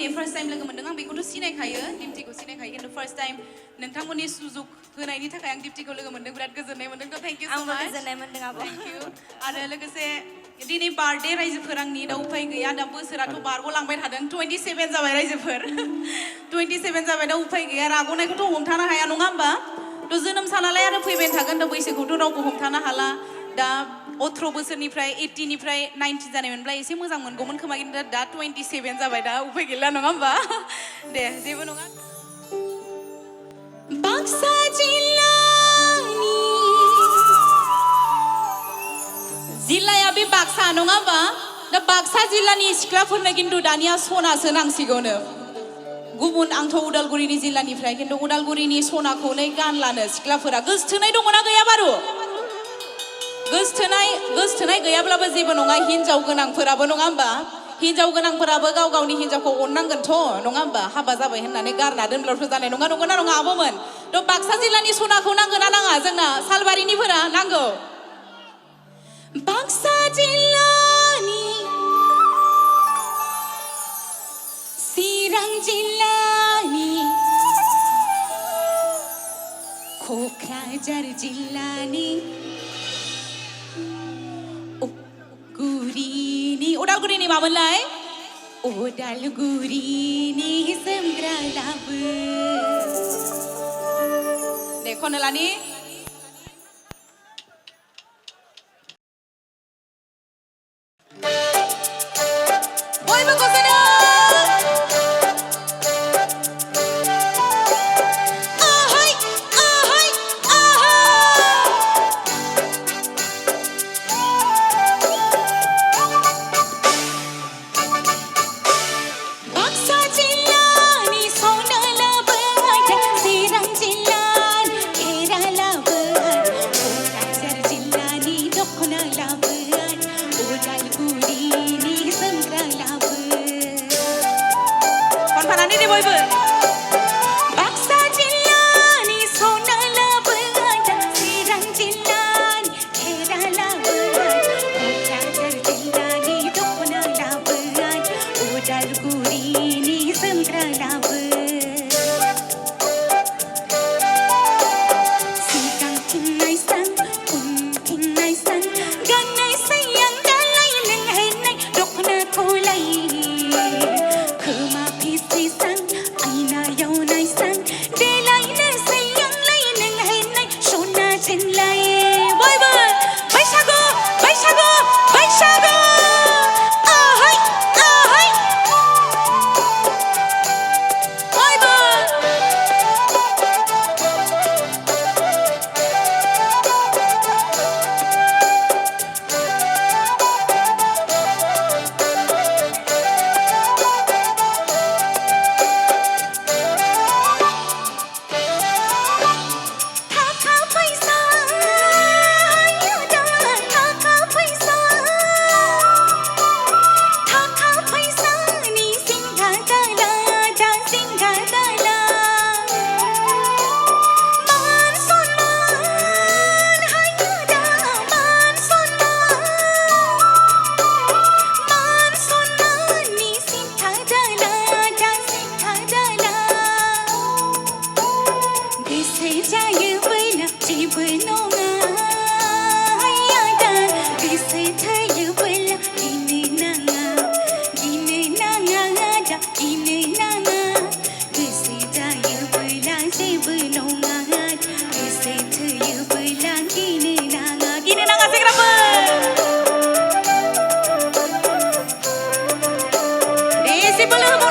दिनै first time logo मोनदों आं बेखौथ' सिनायखायो दिप्तिखौ सिनायखायो खिन्थु फार्स्ट टाइम नोंथांमोननि सुजुग होनायनि थाखाय आं दिप्तिखौ लोगो मोनदों बिराद गोजोननाय मोनदों थ' थेंक इउ सो माच गोजोननाय मोनदों आब' थेंक इउ आरो लोगोसे दिनै बार्थडे रायजोफोर आंनि दा उफाय गैया दा बोसोराथ' बारग'लांबाय थादों 27 जाबाय रायजोफोर 27 जाबाय दा उफाय गैया राग'नायखौथ' हमथानो हाया नङा होमबा थ' जोनोम सानालाय आरो फैबाय थागोन दा बैसोखौथ' रावबो हमथानो हाला दा 18 बोसोरनिफ्राय 80 निफ्राय 90 जानायमोनब्ला एसे मोजां मोनगौमोन खोमा खिन्थु दा 27 जाबाय दा उफाय गैला नङा होमबा दे जेबो नङा बाक्सा जिल्लाया बे बाक्सा नङा होमबा दा बाक्सा जिल्लानि सिख्लाफोरनो खिन्थु दानिया सनासो नांसिगौनो गुबुन आंथ' उदालगुरिनि जिल्लानिफ्राय खिन्थु उदालगुरिनि सनाखौनो गानलानो सिख्लाफोरा गोसथोनाय दङना गैया बारु गोसथोनाय गैयाब्लाबो जेबो नङा हिन्जाव गोनांफोराबो नङा होमबा हिन्जाव गोनांफोराबो गाव गावनि हिन्जावखौ अननांगोनथ' नङा होमबा हाबा जाबाय होननानै गारना दोनब्लाथ' जानाय नङा नंगौना नङा आब'मोन थ' बाक्सा जिल्लानि सनाखौ नांगोना नाङा जोंना सालबारिनिफोरा नांगौ बाक्सा जिल्लानि चिरां जिल्लानि क'क्राझार जिल्लानि उदालगुरिनि मामोनलाय उदालगुरिनि जोमग्रा लाबो दे खननो लानि बयबो गसैनो Boleh